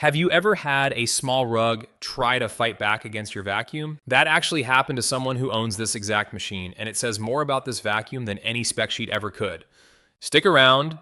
Have you ever had a small rug try to fight back against your vacuum? That actually happened to someone who owns this exact machine, and it says more about this vacuum than any spec sheet ever could. Stick around,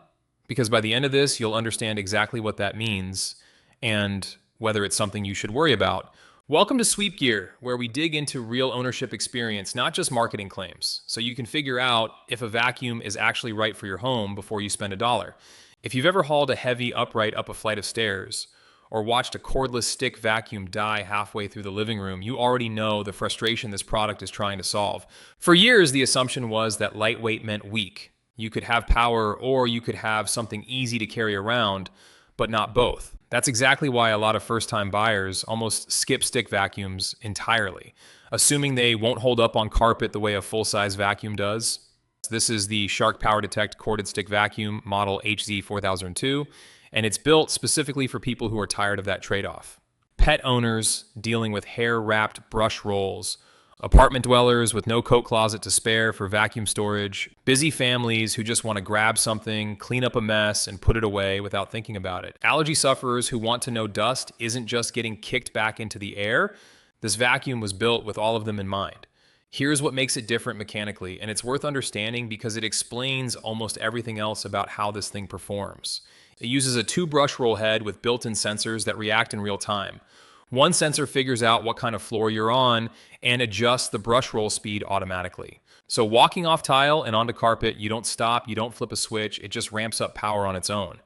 because by the end of this, you'll understand exactly what that means and whether it's something you should worry about. Welcome to Sweep Gear, where we dig into real ownership experience, not just marketing claims, so you can figure out if a vacuum is actually right for your home before you spend a dollar. If you've ever hauled a heavy upright up a flight of stairs, or watched a cordless stick vacuum die halfway through the living room, you already know the frustration this product is trying to solve. For years, the assumption was that lightweight meant weak. You could have power or you could have something easy to carry around, but not both. That's exactly why a lot of first-time buyers almost skip stick vacuums entirely, assuming they won't hold up on carpet the way a full-size vacuum does. This is the Shark PowerDetect corded stick vacuum model HZ4002. And it's built specifically for people who are tired of that trade-off. Pet owners dealing with hair-wrapped brush rolls, apartment dwellers with no coat closet to spare for vacuum storage, busy families who just want to grab something, clean up a mess, and put it away without thinking about it. Allergy sufferers who want to know dust isn't just getting kicked back into the air. This vacuum was built with all of them in mind. Here's what makes it different mechanically, and it's worth understanding because it explains almost everything else about how this thing performs. It uses a 2-brush roll head with built-in sensors that react in real time. One sensor figures out what kind of floor you're on and adjusts the brush roll speed automatically. So walking off tile and onto carpet, you don't stop, you don't flip a switch, it just ramps up power on its own.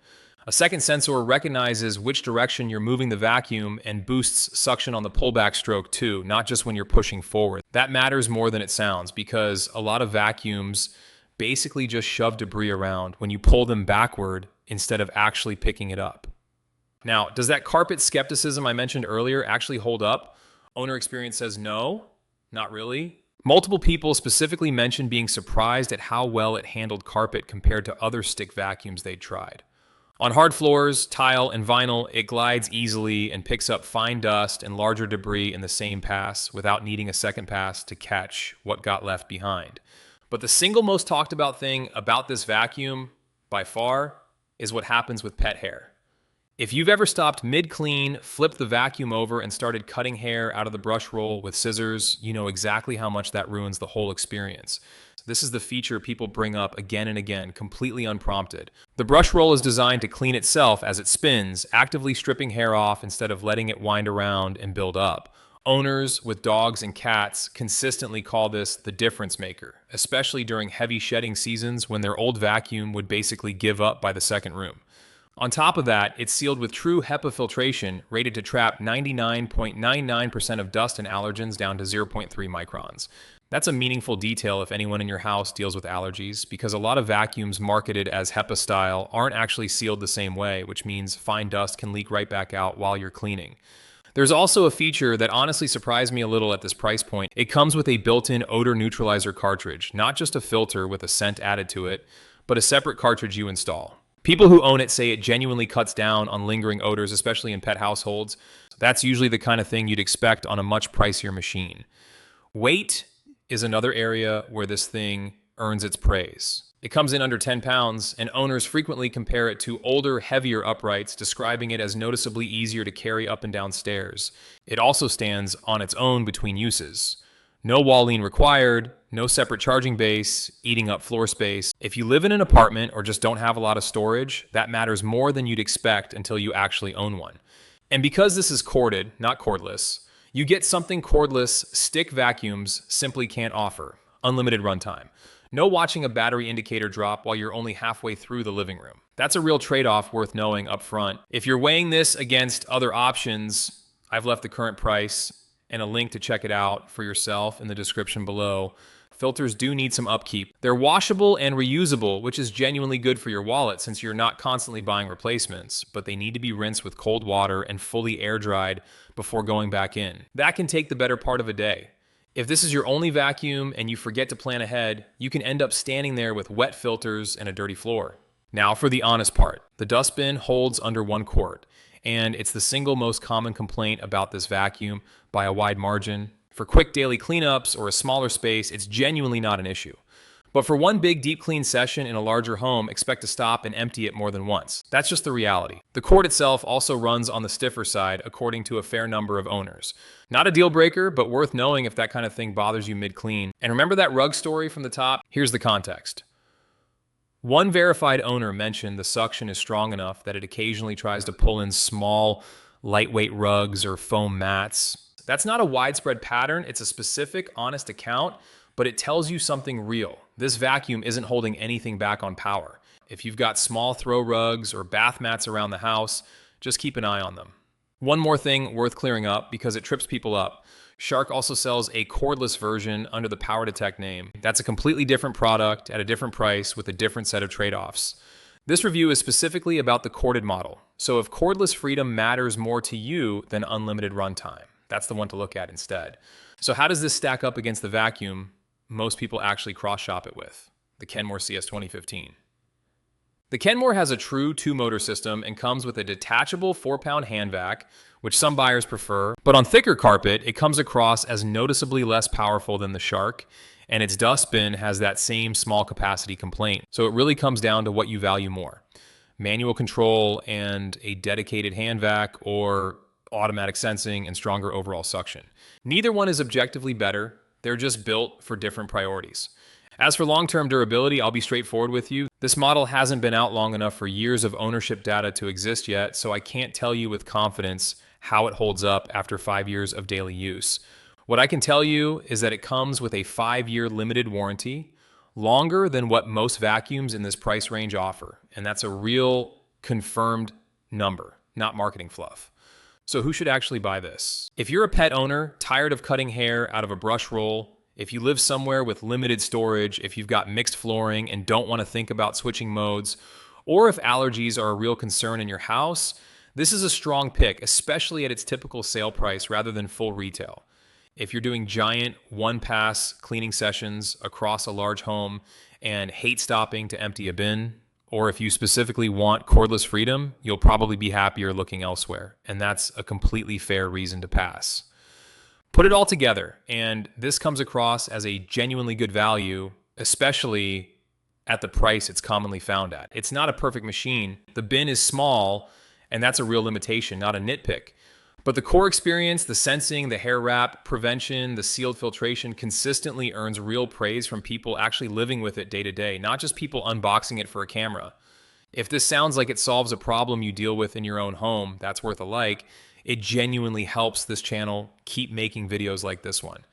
A second sensor recognizes which direction you're moving the vacuum and boosts suction on the pullback stroke too, not just when you're pushing forward. That matters more than it sounds because a lot of vacuums basically just shove debris around when you pull them backward instead of actually picking it up. Now, does that carpet skepticism I mentioned earlier actually hold up? Owner experience says no, not really. Multiple people specifically mentioned being surprised at how well it handled carpet compared to other stick vacuums they'd tried. On hard floors, tile, and vinyl, it glides easily and picks up fine dust and larger debris in the same pass without needing a second pass to catch what got left behind. But the single most talked about thing about this vacuum, by far, is what happens with pet hair. If you've ever stopped mid-clean, flipped the vacuum over, and started cutting hair out of the brush roll with scissors, you know exactly how much that ruins the whole experience. This is the feature people bring up again and again, completely unprompted. The brush roll is designed to clean itself as it spins, actively stripping hair off instead of letting it wind around and build up. Owners with dogs and cats consistently call this the difference maker, especially during heavy shedding seasons when their old vacuum would basically give up by the second room. On top of that, it's sealed with true HEPA filtration, rated to trap 99.99% of dust and allergens down to 0.3 microns. That's a meaningful detail if anyone in your house deals with allergies, because a lot of vacuums marketed as HEPA style aren't actually sealed the same way, which means fine dust can leak right back out while you're cleaning. There's also a feature that honestly surprised me a little at this price point. It comes with a built-in odor neutralizer cartridge, not just a filter with a scent added to it, but a separate cartridge you install. People who own it say it genuinely cuts down on lingering odors, especially in pet households. That's usually the kind of thing you'd expect on a much pricier machine. Weight is another area where this thing earns its praise. It comes in under 10 pounds, and owners frequently compare it to older, heavier uprights, describing it as noticeably easier to carry up and down stairs. It also stands on its own between uses. No wall lean required, no separate charging base, eating up floor space. If you live in an apartment or just don't have a lot of storage, that matters more than you'd expect until you actually own one. And because this is corded, not cordless, you get something cordless stick vacuums simply can't offer: unlimited runtime. No watching a battery indicator drop while you're only halfway through the living room. That's a real trade-off worth knowing up front. If you're weighing this against other options, I've left the current price and a link to check it out for yourself in the description below. Filters do need some upkeep. They're washable and reusable, which is genuinely good for your wallet since you're not constantly buying replacements, but they need to be rinsed with cold water and fully air-dried before going back in. That can take the better part of a day. If this is your only vacuum and you forget to plan ahead, you can end up standing there with wet filters and a dirty floor. Now for the honest part. The dustbin holds under 1 quart, and it's the single most common complaint about this vacuum by a wide margin. For quick daily cleanups or a smaller space, it's genuinely not an issue. But for one big deep clean session in a larger home, expect to stop and empty it more than once. That's just the reality. The cord itself also runs on the stiffer side, according to a fair number of owners. Not a deal breaker, but worth knowing if that kind of thing bothers you mid-clean. And remember that rug story from the top? Here's the context. One verified owner mentioned the suction is strong enough that it occasionally tries to pull in small, lightweight rugs or foam mats. That's not a widespread pattern, it's a specific, honest account, but it tells you something real. This vacuum isn't holding anything back on power. If you've got small throw rugs or bath mats around the house, just keep an eye on them. One more thing worth clearing up because it trips people up. Shark also sells a cordless version under the PowerDetect name. That's a completely different product at a different price with a different set of trade-offs. This review is specifically about the corded model. So if cordless freedom matters more to you than unlimited runtime, that's the one to look at instead. So how does this stack up against the vacuum most people actually cross-shop it with, the Kenmore CS 2015? The Kenmore has a true two-motor system and comes with a detachable 4-pound hand vac, which some buyers prefer, but on thicker carpet, it comes across as noticeably less powerful than the Shark, and its dustbin has that same small capacity complaint. So it really comes down to what you value more: manual control and a dedicated hand vac, or automatic sensing and stronger overall suction. Neither one is objectively better. They're just built for different priorities. As for long-term durability, I'll be straightforward with you. This model hasn't been out long enough for years of ownership data to exist yet, so I can't tell you with confidence how it holds up after 5 years of daily use. What I can tell you is that it comes with a 5-year limited warranty, longer than what most vacuums in this price range offer. And that's a real confirmed number, not marketing fluff. So who should actually buy this? If you're a pet owner, tired of cutting hair out of a brush roll, if you live somewhere with limited storage, if you've got mixed flooring and don't want to think about switching modes, or if allergies are a real concern in your house, this is a strong pick, especially at its typical sale price rather than full retail. If you're doing giant one-pass cleaning sessions across a large home and hate stopping to empty a bin, or if you specifically want cordless freedom, you'll probably be happier looking elsewhere, and that's a completely fair reason to pass. Put it all together, and this comes across as a genuinely good value, especially at the price it's commonly found at. It's not a perfect machine. The bin is small, and that's a real limitation, not a nitpick. But the core experience, the sensing, the hair wrap, prevention, the sealed filtration consistently earns real praise from people actually living with it day to day, not just people unboxing it for a camera. If this sounds like it solves a problem you deal with in your own home, that's worth a like. It genuinely helps this channel keep making videos like this one.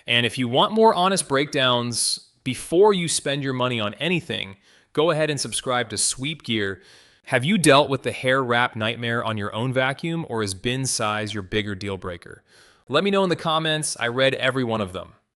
And if you want more honest breakdowns before you spend your money on anything, go ahead and subscribe to Sweep Gear. Have you dealt with the hair wrap nightmare on your own vacuum, or is bin size your bigger deal breaker? Let me know in the comments. I read every one of them.